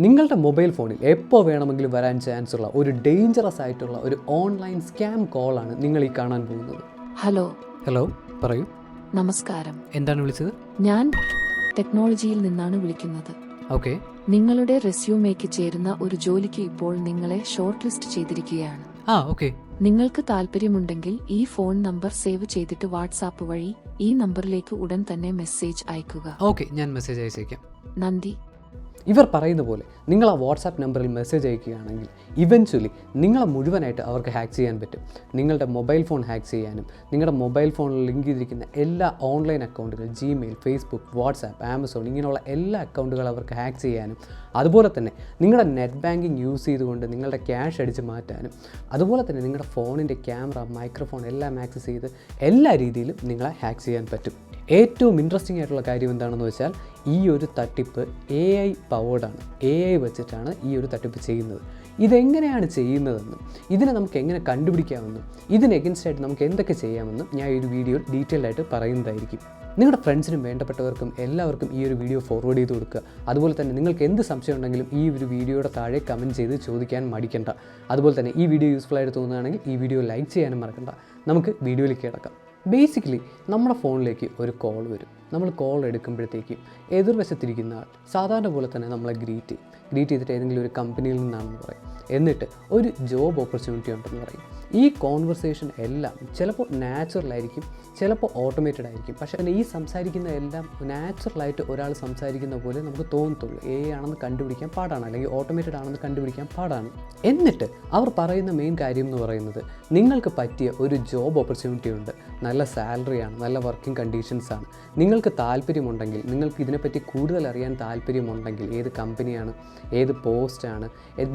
നിങ്ങളുടെ മൊബൈൽ ഫോണിൽ എപ്പോൾ വേണമെങ്കിലും വരാൻ ചാൻസ് ഉള്ള ഒരു ഡേഞ്ചറസ് ആയിട്ടുള്ള ഒരു ഓൺലൈൻ സ്കാം കോളാണ് നിങ്ങൾ ഈ കാണാൻ പോകുന്നത്. ഹലോ, പറയൂ. നമസ്കാരം. എന്താണ് വിളിച്ചത്? ഞാൻ ടെക്നോളജിയിൽ നിന്നാണ് വിളിക്കുന്നത്. ഓക്കെ. നിങ്ങളുടെ റെസ്യൂമേക്ക് ചേരുന്ന ഒരു ജോലിക്ക് ഇപ്പോൾ നിങ്ങളെ ഷോർട്ട് ലിസ്റ്റ് ചെയ്തിരിക്കുകയാണ്. ഓക്കെ. നിങ്ങൾക്ക് താല്പര്യമുണ്ടെങ്കിൽ ഈ ഫോൺ നമ്പർ സേവ് ചെയ്തിട്ട് വാട്സാപ്പ് വഴി ഈ നമ്പറിലേക്ക് ഉടൻ തന്നെ മെസ്സേജ് അയക്കുക. ഓക്കെ, ഞാൻ മെസ്സേജ് അയച്ചേക്കാം. നന്ദി. ഇവർ പറയുന്ന പോലെ നിങ്ങൾ ആ വാട്സാപ്പ് നമ്പറിൽ മെസ്സേജ് അയക്കുകയാണെങ്കിൽ ഇവൻച്വലി നിങ്ങളെ മുഴുവനായിട്ട് അവർക്ക് ഹാക്ക് ചെയ്യാൻ പറ്റും. നിങ്ങളുടെ മൊബൈൽ ഫോൺ ഹാക്ക് ചെയ്യാനും നിങ്ങളുടെ മൊബൈൽ ഫോണിൽ ലിങ്ക് ചെയ്തിരിക്കുന്ന എല്ലാ ഓൺലൈൻ അക്കൗണ്ടുകൾ, ജിമെയിൽ, ഫേസ്ബുക്ക്, വാട്സാപ്പ്, ആമസോൺ ഇങ്ങനെയുള്ള എല്ലാ അക്കൗണ്ടുകൾ അവർക്ക് ഹാക്ക് ചെയ്യാനും, അതുപോലെ തന്നെ നിങ്ങളുടെ നെറ്റ് ബാങ്കിങ് യൂസ് ചെയ്തുകൊണ്ട് നിങ്ങളുടെ ക്യാഷ് അടിച്ച് മാറ്റാനും, അതുപോലെ തന്നെ നിങ്ങളുടെ ഫോണിൻ്റെ ക്യാമറ, മൈക്രോഫോൺ എല്ലാം ആക്സസ് ചെയ്ത് എല്ലാ രീതിയിലും നിങ്ങളെ ഹാക്ക് ചെയ്യാൻ പറ്റും. ഏറ്റവും ഇൻട്രസ്റ്റിംഗ് ആയിട്ടുള്ള കാര്യം എന്താണെന്ന് വെച്ചാൽ ഈ ഒരു തട്ടിപ്പ് AI പവേർഡാണ്. AI വെച്ചിട്ടാണ് ഈ ഒരു തട്ടിപ്പ് ചെയ്യുന്നത്. ഇതെങ്ങനെയാണ് ചെയ്യുന്നതെന്നും ഇതിനെ നമുക്ക് എങ്ങനെ കണ്ടുപിടിക്കാമെന്നും ഇതിന് എഗൻസ്റ്റായിട്ട് നമുക്ക് എന്തൊക്കെ ചെയ്യാമെന്നും ഞാൻ ഈ ഒരു വീഡിയോയിൽ ഡീറ്റെയിൽഡ് ആയിട്ട് പറയുന്നതായിരിക്കും. നിങ്ങളുടെ ഫ്രണ്ട്സിനും വേണ്ടപ്പെട്ടവർക്കും എല്ലാവർക്കും ഈ ഒരു വീഡിയോ ഫോർവേഡ് ചെയ്ത് കൊടുക്കുക. അതുപോലെ തന്നെ നിങ്ങൾക്ക് എന്ത് സംശയം ഉണ്ടെങ്കിലും ഈ ഒരു വീഡിയോയുടെ താഴെ കമൻറ്റ് ചെയ്ത് ചോദിക്കാൻ മടിക്കണ്ട. അതുപോലെ തന്നെ ഈ വീഡിയോ യൂസ്ഫുൾ ആയിട്ട് തോന്നുകയാണെങ്കിൽ ഈ വീഡിയോ ലൈക്ക് ചെയ്യാനും മറക്കണ്ട. നമുക്ക് വീഡിയോയിലേക്ക് കിടക്കാം. ബേസിക്കലി നമ്മുടെ ഫോണിലേക്ക് ഒരു കോൾ വരും. നമ്മൾ കോൾ എടുക്കുമ്പോഴത്തേക്കും എതിർവശത്തിരിക്കുന്ന ആൾ സാധാരണ പോലെ തന്നെ നമ്മളെ ഗ്രീറ്റ് ചെയ്തിട്ട് ഏതെങ്കിലും ഒരു കമ്പനിയിൽ നിന്നാണെന്ന് പറയും. എന്നിട്ട് ഒരു ജോബ് ഓപ്പർച്യൂണിറ്റി ഉണ്ടെന്ന് പറയും. ഈ കോൺവെർസേഷൻ എല്ലാം ചിലപ്പോൾ നാച്ചുറലായിരിക്കും, ചിലപ്പോൾ ഓട്ടോമേറ്റഡ് ആയിരിക്കും. പക്ഷേ ഈ സംസാരിക്കുന്ന എല്ലാം നാച്ചുറലായിട്ട് ഒരാൾ സംസാരിക്കുന്ന പോലെ നമുക്ക് തോന്നത്തുള്ളൂ. AI ആണെന്ന് കണ്ടുപിടിക്കാൻ പാടാണ്, അല്ലെങ്കിൽ ഓട്ടോമേറ്റഡ് ആണെന്ന് കണ്ടുപിടിക്കാൻ പാടാണ്. എന്നിട്ട് അവർ പറയുന്ന മെയിൻ കാര്യം എന്ന് പറയുന്നത് നിങ്ങൾക്ക് പറ്റിയ ഒരു ജോബ് ഓപ്പർച്യൂണിറ്റി ഉണ്ട്, നല്ല സാലറിയാണ്, നല്ല വർക്കിംഗ് കണ്ടീഷൻസാണ്, നിങ്ങൾക്ക് താല്പര്യമുണ്ടെങ്കിൽ, നിങ്ങൾക്ക് ഇതിനെപ്പറ്റി കൂടുതൽ അറിയാൻ താല്പര്യമുണ്ടെങ്കിൽ, ഏത് കമ്പനിയാണ്, ഏത് പോസ്റ്റാണ്,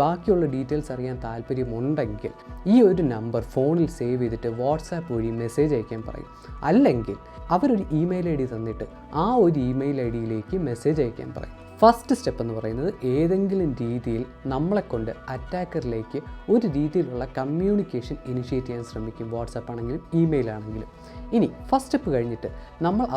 ബാക്കിയുള്ള ഡീറ്റെയിൽസ് അറിയാൻ താല്പര്യമുണ്ടെങ്കിൽ ഈ ഒരു നമ്പർ ഫോണിൽ സേവ് ചെയ്തിട്ട് വാട്സാപ്പ് വഴി മെസ്സേജ് അയക്കാൻ പറയും. അല്ലെങ്കിൽ അവരൊരു ഇമെയിൽ ID തന്നിട്ട് ആ ഒരു ഇമെയിൽ IDയിലേക്ക് മെസ്സേജ് അയക്കാൻ പറയും. ഫസ്റ്റ് സ്റ്റെപ്പ് എന്ന് പറയുന്നത് ഏതെങ്കിലും രീതിയിൽ നമ്മളെക്കൊണ്ട് അറ്റാക്കറിലേക്ക് ഒരു രീതിയിലുള്ള കമ്മ്യൂണിക്കേഷൻ ഇനിഷ്യേറ്റ് ചെയ്യാൻ ശ്രമിക്കും. വാട്സാപ്പ് ആണെങ്കിലും ഇമെയിൽ ആണെങ്കിലും. ഇനി ഫസ്റ്റ് സ്റ്റെപ്പ് കഴിഞ്ഞിട്ട്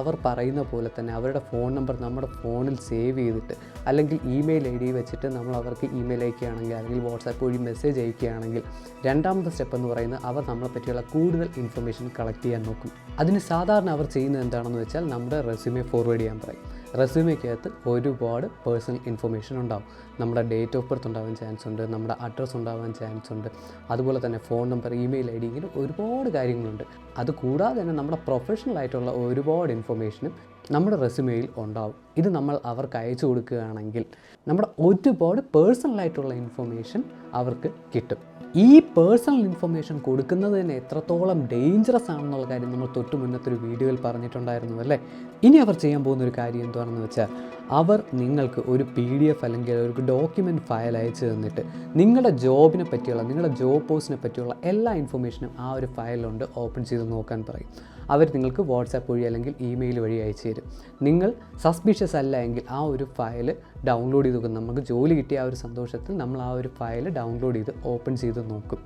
അവർ പറയുന്ന പോലെ തന്നെ അവരുടെ ഫോൺ നമ്പർ നമ്മുടെ ഫോണിൽ സേവ് ചെയ്തിട്ട് അല്ലെങ്കിൽ ഇമെയിൽ ID വെച്ചിട്ട് നമ്മൾ അവർക്ക് ഇമെയിൽ അയക്കുകയാണെങ്കിൽ അല്ലെങ്കിൽ വാട്സാപ്പ് വഴി മെസ്സേജ് അയക്കുകയാണെങ്കിൽ രണ്ടാമത്തെ സ്റ്റെപ്പ് എന്ന് പറയുന്നത് അവർ നമ്മളെ പറ്റിയുള്ള കൂടുതൽ ഇൻഫർമേഷൻ കളക്ട് ചെയ്യാൻ നോക്കും. അതിന് സാധാരണ അവർ ചെയ്യുന്നത് എന്താണെന്ന് വെച്ചാൽ നമ്മുടെ റെസ്യൂമെ ഫോർവേഡ് ചെയ്യാൻ പറയും. റെസ്യൂമേക്കകത്ത് ഒരുപാട് പേഴ്സണൽ ഇൻഫർമേഷൻ ഉണ്ടാവും. നമ്മുടെ ഡേറ്റ് ഓഫ് ബർത്ത് ഉണ്ടാവാൻ ചാൻസ് ഉണ്ട്, നമ്മുടെ അഡ്രസ്സ് ഉണ്ടാവാൻ ചാൻസ് ഉണ്ട്, അതുപോലെ തന്നെ ഫോൺ നമ്പർ, ഇമെയിൽ ID ഇങ്ങനെ ഒരുപാട് കാര്യങ്ങളുണ്ട്. അതുകൂടാതെ തന്നെ നമ്മുടെ പ്രൊഫഷണൽ ആയിട്ടുള്ള ഒരുപാട് ഇൻഫർമേഷനും നമ്മുടെ റെസ്യൂമെയിൽ ഉണ്ടാവും. ഇത് നമ്മൾ അവർക്ക് അയച്ചു കൊടുക്കുകയാണെങ്കിൽ നമ്മുടെ ഒരുപാട് പേഴ്സണലായിട്ടുള്ള ഇൻഫർമേഷൻ അവർക്ക് കിട്ടും. ഈ പേഴ്സണൽ ഇൻഫർമേഷൻ കൊടുക്കുന്നത് തന്നെ എത്രത്തോളം ഡേഞ്ചറസ് ആണെന്നുള്ള കാര്യം നമ്മൾ തൊട്ട് മുന്നത്തെ ഒരു വീഡിയോയിൽ പറഞ്ഞിട്ടുണ്ടായിരുന്നു അല്ലേ. ഇനി അവർ ചെയ്യാൻ പോകുന്ന ഒരു കാര്യം എന്താണെന്ന് വെച്ചാൽ അവർ നിങ്ങൾക്ക് ഒരു PDF അല്ലെങ്കിൽ ഒരു ഡോക്യുമെൻറ്റ് ഫയൽ അയച്ചു തന്നിട്ട് നിങ്ങളുടെ ജോബിനെ പറ്റിയുള്ള, നിങ്ങളുടെ ജോബ് പോസ്റ്റിനെ പറ്റിയുള്ള എല്ലാ ഇൻഫർമേഷനും ആ ഒരു ഫയലുണ്ട് ഓപ്പൺ ചെയ്ത് നോക്കാൻ പറയും. അവർ നിങ്ങൾക്ക് വാട്സാപ്പ് വഴി അല്ലെങ്കിൽ ഇമെയിൽ വഴി അയച്ചു തരും. നിങ്ങൾ സസ്പീഷ്യസ് അല്ല എങ്കിൽ ആ ഒരു ഫയൽ ഡൗൺലോഡ് ചെയ്ത് നോക്കും. നമുക്ക് ജോലി കിട്ടിയ ആ ഒരു സന്തോഷത്തിൽ നമ്മൾ ആ ഒരു ഫയൽ ഡൗൺലോഡ് ചെയ്ത് ഓപ്പൺ ചെയ്ത് നോക്കും.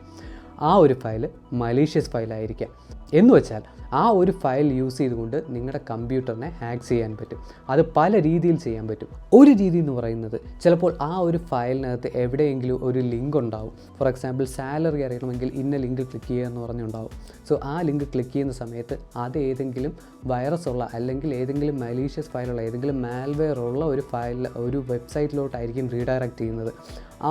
ആ ഒരു ഫയൽ മലീഷ്യസ് ഫയലായിരിക്കാം. എന്ന് വെച്ചാൽ ആ ഒരു ഫയൽ യൂസ് ചെയ്തുകൊണ്ട് നിങ്ങളുടെ കമ്പ്യൂട്ടറിനെ ഹാക്ക് ചെയ്യാൻ പറ്റും. അത് പല രീതിയിൽ ചെയ്യാൻ പറ്റും. ഒരു രീതി എന്ന് പറയുന്നത് ചിലപ്പോൾ ആ ഒരു ഫയലിനകത്ത് എവിടെയെങ്കിലും ഒരു ലിങ്ക് ഉണ്ടാവും. ഫോർ എക്സാമ്പിൾ സാലറി അറിയണമെങ്കിൽ ഇന്ന ലിങ്ക് ക്ലിക്ക് ചെയ്യുക എന്ന് പറഞ്ഞുണ്ടാവും. സോ ആ ലിങ്ക് ക്ലിക്ക് ചെയ്യുന്ന സമയത്ത് അത് ഏതെങ്കിലും വൈറസ് ഉള്ള അല്ലെങ്കിൽ ഏതെങ്കിലും മലീഷ്യസ് ഫയലുള്ള ഏതെങ്കിലും മാൽവെയർ ഉള്ള ഒരു ഫയലിൽ ഒരു വെബ്സൈറ്റിലോട്ടായിരിക്കും റീഡയറക്റ്റ് ചെയ്യുന്നത്.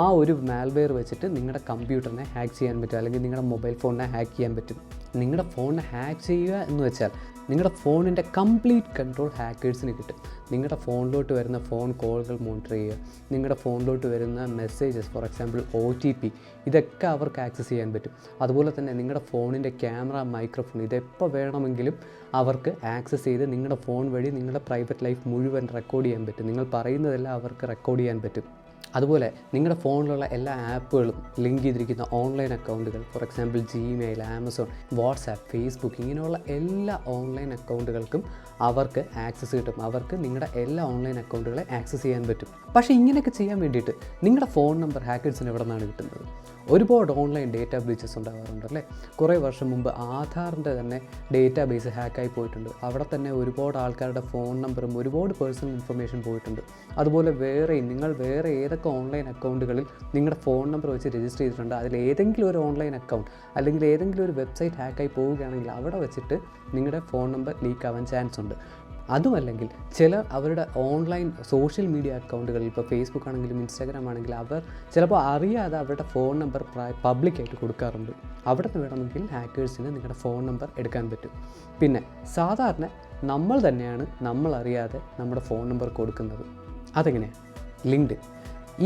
ആ ഒരു മാൽവെയർ വെച്ചിട്ട് നിങ്ങളുടെ കമ്പ്യൂട്ടറിനെ ഹാക്ക് ചെയ്യാൻ പറ്റും, അല്ലെങ്കിൽ നിങ്ങളുടെ മൊബൈൽ ഫോണിനെ ഹാക്ക് ചെയ്യാൻ പറ്റും. നിങ്ങളുടെ ഫോണിനെ ഹാക്ക് ചെയ്യുക എന്ന് വെച്ചാൽ നിങ്ങളുടെ ഫോണിൻ്റെ കംപ്ലീറ്റ് കൺട്രോൾ ഹാക്കേഴ്സിന് കിട്ടും. നിങ്ങളുടെ ഫോണിലോട്ട് വരുന്ന ഫോൺ കോളുകൾ മോണിറ്റർ ചെയ്യുക, നിങ്ങളുടെ ഫോണിലോട്ട് വരുന്ന മെസ്സേജസ്, ഫോർ എക്സാമ്പിൾ OTP, ഇതൊക്കെ അവർക്ക് ആക്സസ് ചെയ്യാൻ പറ്റും. അതുപോലെ തന്നെ നിങ്ങളുടെ ഫോണിൻ്റെ ക്യാമറ, മൈക്രോഫോൺ ഇതെപ്പോൾ വേണമെങ്കിലും അവർക്ക് ആക്സസ് ചെയ്ത് നിങ്ങളുടെ ഫോൺ വഴി നിങ്ങളുടെ പ്രൈവറ്റ് ലൈഫ് മുഴുവൻ റെക്കോർഡ് ചെയ്യാൻ പറ്റും. നിങ്ങൾ പറയുന്നതെല്ലാം അവർക്ക് റെക്കോർഡ് ചെയ്യാൻ പറ്റും. അതുപോലെ നിങ്ങളുടെ ഫോണിലുള്ള എല്ലാ ആപ്പുകളും ലിങ്ക് ചെയ്തിരിക്കുന്ന ഓൺലൈൻ അക്കൗണ്ടുകൾ, for example Gmail, Amazon, WhatsApp, Facebook ഇങ്ങനെയുള്ള എല്ലാ ഓൺലൈൻ അക്കൗണ്ടുകൾക്കും അവർക്ക് ആക്സസ് കിട്ടും. അവർക്ക് നിങ്ങളുടെ എല്ലാ ഓൺലൈൻ അക്കൗണ്ടുകളെ ആക്സസ് ചെയ്യാൻ പറ്റും. പക്ഷേ ഇങ്ങനെയൊക്കെ ചെയ്യാൻ വേണ്ടിയിട്ട് നിങ്ങളുടെ ഫോൺ നമ്പർ ഹാക്കേഴ്സിന് എവിടെ നിന്നാണ് കിട്ടുന്നത്? ഒരുപാട് ഓൺലൈൻ ഡേറ്റാ ബ്രീച്ചസ് ഉണ്ടാകാറുണ്ട് അല്ലേ? കുറേ വർഷം മുമ്പ് ആധാറിൻ്റെ തന്നെ ഡേറ്റാ ബേസ് ഹാക്കായി പോയിട്ടുണ്ട്. അവിടെ തന്നെ ഒരുപാട് ആൾക്കാരുടെ ഫോൺ നമ്പറും ഒരുപാട് പേഴ്സണൽ ഇൻഫർമേഷൻ പോയിട്ടുണ്ട്. അതുപോലെ നിങ്ങൾ വേറെ ഏതൊക്കെ ഓൺലൈൻ അക്കൗണ്ടുകളിൽ നിങ്ങളുടെ ഫോൺ നമ്പർ വെച്ച് രജിസ്റ്റർ ചെയ്തിട്ടുണ്ട്, അതിൽ ഏതെങ്കിലും ഒരു ഓൺലൈൻ അക്കൗണ്ട് അല്ലെങ്കിൽ ഏതെങ്കിലും ഒരു വെബ്സൈറ്റ് ഹാക്കായി പോവുകയാണെങ്കിൽ അവിടെ വെച്ചിട്ട് നിങ്ങളുടെ ഫോൺ നമ്പർ ലീക്ക് ആവാൻ ചാൻസ് ഉണ്ട്. അതുമല്ലെങ്കിൽ ചിലർ അവരുടെ ഓൺലൈൻ സോഷ്യൽ മീഡിയ അക്കൗണ്ടുകളിൽ, ഇപ്പോൾ ഫേസ്ബുക്ക് ആണെങ്കിലും ഇൻസ്റ്റാഗ്രാം ആണെങ്കിലും, അവർ ചിലപ്പോൾ അറിയാതെ അവരുടെ ഫോൺ നമ്പർ പബ്ലിക്കായിട്ട് കൊടുക്കാറുണ്ട്. അവിടെ നിന്ന് വേണമെങ്കിൽ ഹാക്കേഴ്സിന് നിങ്ങളുടെ ഫോൺ നമ്പർ എടുക്കാൻ പറ്റും. പിന്നെ സാധാരണ നമ്മൾ തന്നെയാണ് നമ്മളറിയാതെ നമ്മുടെ ഫോൺ നമ്പർ കൊടുക്കുന്നത്. അതെങ്ങനെയാണ്? ലിങ്ക്ഡിൻ.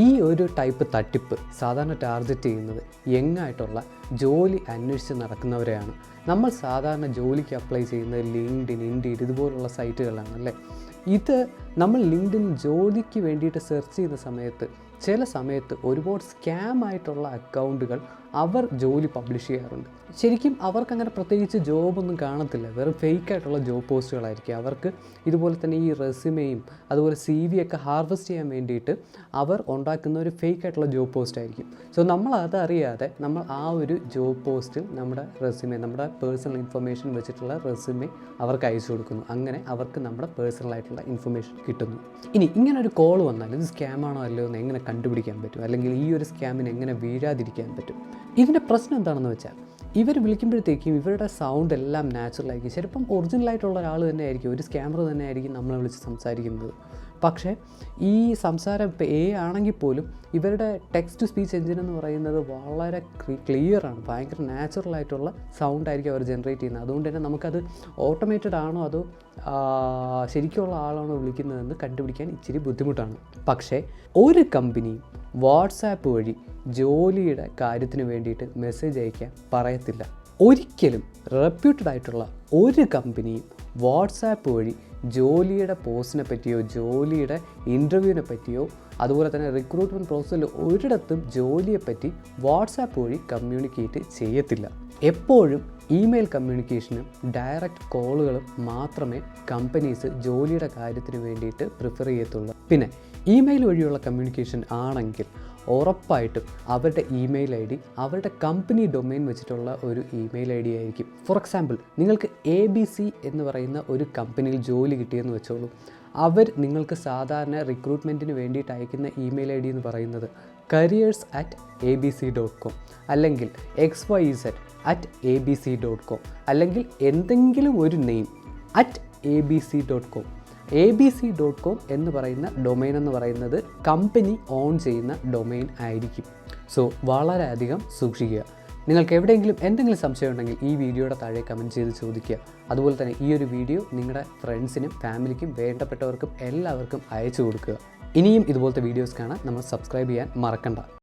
ഈ ഒരു ടൈപ്പ് തട്ടിപ്പ് സാധാരണ ടാർഗറ്റ് ചെയ്യുന്നത് യങ്ങായിട്ടുള്ള ജോലി അന്വേഷിച്ച് നടക്കുന്നവരെയാണ്. നമ്മൾ സാധാരണ ജോലിക്ക് അപ്ലൈ ചെയ്യുന്നത് ലിങ്ക്ഡിൻ, ഇൻഡീഡ് ഇതുപോലുള്ള സൈറ്റുകളാണ് അല്ലേ? ഇത് നമ്മൾ ലിങ്ക്ഡിൻ ജോലിക്ക് വേണ്ടിയിട്ട് സെർച്ച് ചെയ്യുന്ന സമയത്ത് ചില സമയത്ത് ഒരുപാട് സ്കാം ആയിട്ടുള്ള അക്കൗണ്ടുകൾ അവർ ജോലി പബ്ലിഷ് ചെയ്യാറുണ്ട്. ശരിക്കും അവർക്കങ്ങനെ പ്രത്യേകിച്ച് ജോബൊന്നും കാണത്തില്ല, വെറും ഫേക്കായിട്ടുള്ള ജോബ് പോസ്റ്റുകളായിരിക്കും. അവർക്ക് ഇതുപോലെ തന്നെ ഈ റെസ്യൂമെയും അതുപോലെ CV ഒക്കെ ഹാർവെസ്റ്റ് ചെയ്യാൻ വേണ്ടിയിട്ട് അവർ ഉണ്ടാക്കുന്ന ഒരു ഫേക്കായിട്ടുള്ള ജോബ് പോസ്റ്റ് ആയിരിക്കും. സോ നമ്മൾ അതറിയാതെ നമ്മൾ ആ ഒരു ജോബ് പോസ്റ്റിൽ നമ്മുടെ റെസ്യൂമെ, നമ്മുടെ പേഴ്സണൽ ഇൻഫർമേഷൻ വെച്ചിട്ടുള്ള റെസ്യൂമെ അവർക്ക് അയച്ചു കൊടുക്കുന്നു. അങ്ങനെ അവർക്ക് നമ്മുടെ പേഴ്സണലായിട്ടുള്ള ഇൻഫർമേഷൻ കിട്ടുന്നു. ഇനി ഇങ്ങനെ ഒരു കോൾ വന്നാൽ ഇത് സ്കാമാണോ അല്ലയോ എന്ന് എങ്ങനെ കണ്ടുപിടിക്കാൻ പറ്റും, അല്ലെങ്കിൽ ഈ ഒരു സ്കാമിന് എങ്ങനെ വീഴാതിരിക്കാൻ പറ്റും? ഇതിൻ്റെ പ്രശ്നം എന്താണെന്ന് വെച്ചാൽ ഇവർ വിളിക്കുമ്പോഴത്തേക്കും ഇവരുടെ സൗണ്ട് എല്ലാം നാച്ചുറലായിരിക്കും. ചിലപ്പം ഒറിജിനലായിട്ടുള്ള ഒരാൾ തന്നെ ആയിരിക്കും, ഒരു സ്കാമർ തന്നെ ആയിരിക്കും നമ്മളെ വിളിച്ച് സംസാരിക്കുന്നത്. പക്ഷേ ഈ സംസാരം ഇപ്പോൾ ആണെങ്കിൽ പോലും ഇവരുടെ ടെക്സ്റ്റ് ടു സ്പീച്ച് എഞ്ചിൻ എന്ന് പറയുന്നത് വളരെ ക്ലിയറാണ്, ഭയങ്കര നാച്ചുറലായിട്ടുള്ള സൗണ്ടായിരിക്കും അവർ ജനറേറ്റ് ചെയ്യുന്നത്. അതുകൊണ്ട് തന്നെ നമുക്കത് ഓട്ടോമേറ്റഡ് ആണോ അതോ ശരിക്കുള്ള ആളാണോ വിളിക്കുന്നതെന്ന് കണ്ടുപിടിക്കാൻ ഇച്ചിരി ബുദ്ധിമുട്ടാണ്. പക്ഷേ ഒരു കമ്പനിയും വാട്സാപ്പ് വഴി ജോലിയുടെ കാര്യത്തിന് വേണ്ടിയിട്ട് മെസ്സേജ് അയക്കാൻ പറയത്തില്ല. ഒരിക്കലും റെപ്യൂട്ടഡ് ആയിട്ടുള്ള ഒരു കമ്പനിയും വാട്സാപ്പ് വഴി ജോലിയുടെ പോസ്റ്റിനെ പറ്റിയോ ജോലിയുടെ ഇൻ്റർവ്യൂവിനെ പറ്റിയോ അതുപോലെ തന്നെ റിക്രൂട്ട്മെൻറ്റ് പ്രോസസ്സിൽ ഒരിടത്തും ജോലിയെപ്പറ്റി വാട്സാപ്പ് വഴി കമ്മ്യൂണിക്കേറ്റ് ചെയ്യത്തില്ല. എപ്പോഴും ഇമെയിൽ കമ്മ്യൂണിക്കേഷനും ഡയറക്റ്റ് കോളുകളും മാത്രമേ കമ്പനീസ് ജോലിയുടെ കാര്യത്തിന് വേണ്ടിയിട്ട് പ്രിഫർ ചെയ്യത്തുള്ളൂ. പിന്നെ ഇമെയിൽ വഴിയുള്ള കമ്മ്യൂണിക്കേഷൻ ആണെങ്കിൽ ഉറപ്പായിട്ടും അവരുടെ ഇമെയിൽ ID അവരുടെ കമ്പനി ഡൊമെയിൻ വെച്ചിട്ടുള്ള ഒരു ഇമെയിൽ ID ആയിരിക്കും. ഫോർ എക്സാമ്പിൾ, നിങ്ങൾക്ക് ABC എന്ന് പറയുന്ന ഒരു കമ്പനിയിൽ ജോലി കിട്ടിയെന്ന് വെച്ചോളൂ. അവർ നിങ്ങൾക്ക് സാധാരണ റിക്രൂട്ട്മെൻറ്റിന് വേണ്ടിയിട്ട് അയക്കുന്ന ഇമെയിൽ ID എന്ന് പറയുന്നത് careers@abc.com അല്ലെങ്കിൽ xyz@abc.com അല്ലെങ്കിൽ എന്തെങ്കിലും ഒരു നെയിം @abc.com. abc.com എന്ന് പറയുന്ന ഡൊമെയിൻ എന്ന് പറയുന്നത് കമ്പനി ഓൺ ചെയ്യുന്ന ഡൊമെയിൻ ആയിരിക്കും. സോ വളരെയധികം സൂക്ഷിക്കുക. നിങ്ങൾക്ക് എവിടെയെങ്കിലും എന്തെങ്കിലും സംശയം ഉണ്ടെങ്കിൽ ഈ വീഡിയോയുടെ താഴെ കമൻറ്റ് ചെയ്ത് ചോദിക്കുക. അതുപോലെ തന്നെ ഈ ഒരു വീഡിയോ നിങ്ങളുടെ ഫ്രണ്ട്സിനും ഫാമിലിക്കും വേണ്ടപ്പെട്ടവർക്കും എല്ലാവർക്കും അയച്ചു കൊടുക്കുക. ഇനിയും ഇതുപോലത്തെ വീഡിയോസ് കാണാൻ നമ്മൾ സബ്സ്ക്രൈബ് ചെയ്യാൻ മറക്കണ്ട.